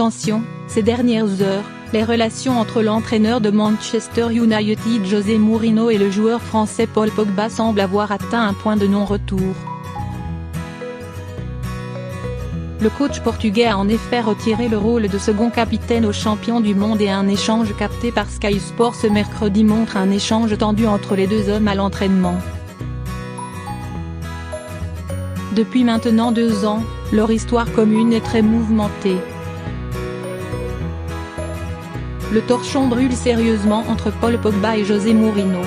Tension, ces dernières heures, les relations entre l'entraîneur de Manchester United José Mourinho et le joueur français Paul Pogba semblent avoir atteint un point de non-retour. Le coach portugais a en effet retiré le rôle de second capitaine au champion du monde et un échange capté par Sky Sports ce mercredi montre un échange tendu entre les deux hommes à l'entraînement. Depuis maintenant 2 ans, leur histoire commune est très mouvementée. Le torchon brûle sérieusement entre Paul Pogba et José Mourinho.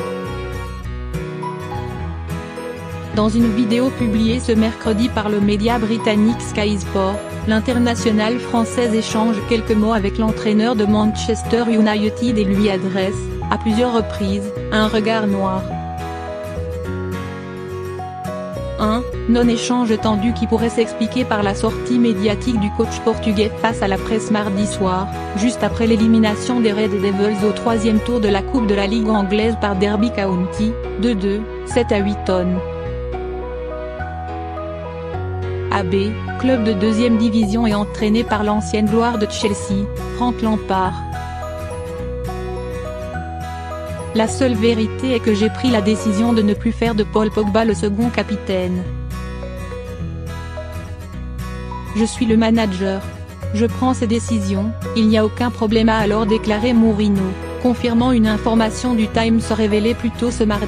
Dans une vidéo publiée ce mercredi par le média britannique Sky Sports, l'international français échange quelques mots avec l'entraîneur de Manchester United et lui adresse, à plusieurs reprises, un regard noir. Un non-échange tendu qui pourrait s'expliquer par la sortie médiatique du coach portugais face à la presse mardi soir, juste après l'élimination des Red Devils au 3e tour de la Coupe de la Ligue anglaise par Derby County, 2-2, 7-8 tonnes. AB, club de 2e division et entraîné par l'ancienne gloire de Chelsea, Frank Lampard. La seule vérité est que j'ai pris la décision de ne plus faire de Paul Pogba le second capitaine. Je suis le manager. Je prends ces décisions, il n'y a aucun problème, a alors déclaré Mourinho, confirmant une information du Times révélée plus tôt ce mardi.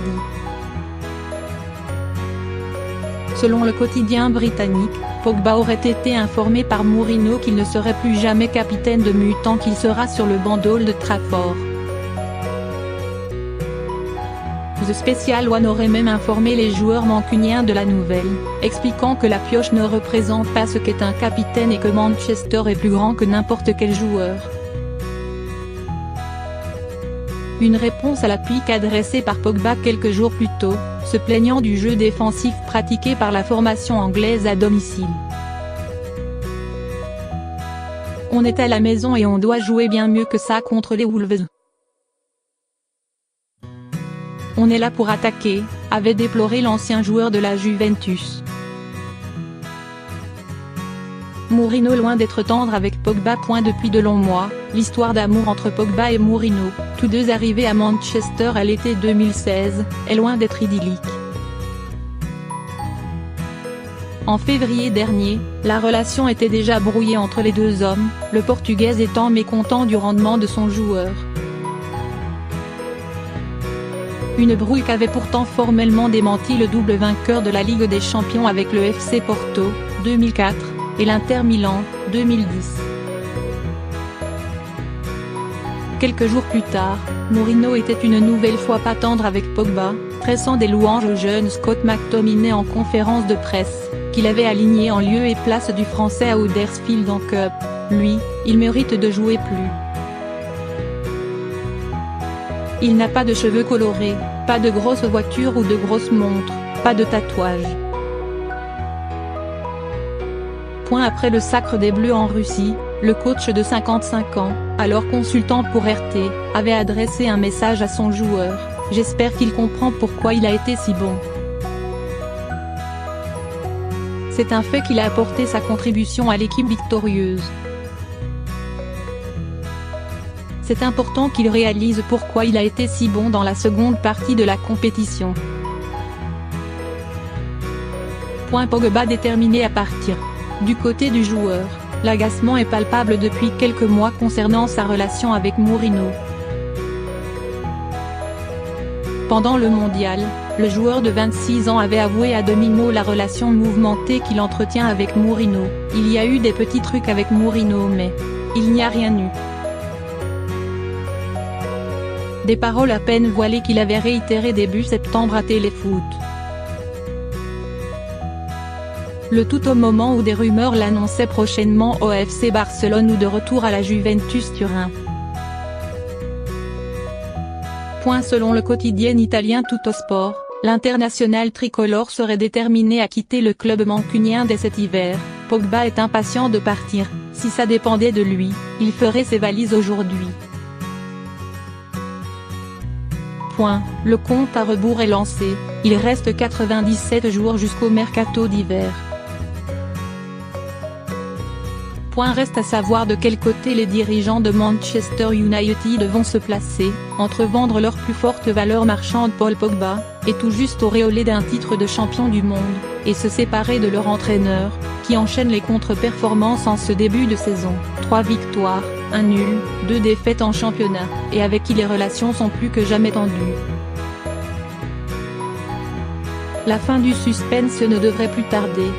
Selon le quotidien britannique, Pogba aurait été informé par Mourinho qu'il ne serait plus jamais capitaine de MU tant qu'il sera sur le banc d'Old Trafford. The Special One aurait même informé les joueurs mancuniens de la nouvelle, expliquant que la pioche ne représente pas ce qu'est un capitaine et que Manchester est plus grand que n'importe quel joueur. Une réponse à la pique adressée par Pogba quelques jours plus tôt, se plaignant du jeu défensif pratiqué par la formation anglaise à domicile. On est à la maison et on doit jouer bien mieux que ça contre les Wolves. On est là pour attaquer, avait déploré l'ancien joueur de la Juventus. Mourinho loin d'être tendre avec Pogba. Depuis de longs mois, l'histoire d'amour entre Pogba et Mourinho, tous deux arrivés à Manchester à l'été 2016, est loin d'être idyllique. En février dernier, la relation était déjà brouillée entre les deux hommes, le Portugais étant mécontent du rendement de son joueur. Une brouille qu'avait pourtant formellement démenti le double vainqueur de la Ligue des Champions avec le FC Porto, 2004, et l'Inter Milan, 2010. Quelques jours plus tard, Mourinho était une nouvelle fois pas tendre avec Pogba, tressant des louanges au jeune Scott McTominay en conférence de presse, qu'il avait aligné en lieu et place du Français à Huddersfield en Cup. Lui, il mérite de jouer plus. Il n'a pas de cheveux colorés, pas de grosses voitures ou de grosses montres, pas de tatouages. Après le sacre des Bleus en Russie, le coach de 55 ans, alors consultant pour RT, avait adressé un message à son joueur: « J'espère qu'il comprend pourquoi il a été si bon. C'est un fait qu'il a apporté sa contribution à l'équipe victorieuse. C'est important qu'il réalise pourquoi il a été si bon dans la seconde partie de la compétition. » Pogba déterminé à partir. Du côté du joueur, l'agacement est palpable depuis quelques mois concernant sa relation avec Mourinho. Pendant le mondial, le joueur de 26 ans avait avoué à demi-mot la relation mouvementée qu'il entretient avec Mourinho. « Il y a eu des petits trucs avec Mourinho mais il n'y a rien eu. » Des paroles à peine voilées qu'il avait réitérées début septembre à Téléfoot. Le tout au moment où des rumeurs l'annonçaient prochainement au FC Barcelone ou de retour à la Juventus Turin. Selon le quotidien italien Tuttosport, l'international tricolore serait déterminé à quitter le club mancunien dès cet hiver. Pogba est impatient de partir, si ça dépendait de lui, il ferait ses valises aujourd'hui. Le compte à rebours est lancé, il reste 97 jours jusqu'au mercato d'hiver. point reste à savoir de quel côté les dirigeants de Manchester United vont se placer, entre vendre leur plus forte valeur marchande Paul Pogba, et tout juste auréolé d'un titre de champion du monde, et se séparer de leur entraîneur, qui enchaîne les contre-performances en ce début de saison, 3 victoires, 1 nul, 2 défaites en championnat, et avec qui les relations sont plus que jamais tendues. La fin du suspense ne devrait plus tarder.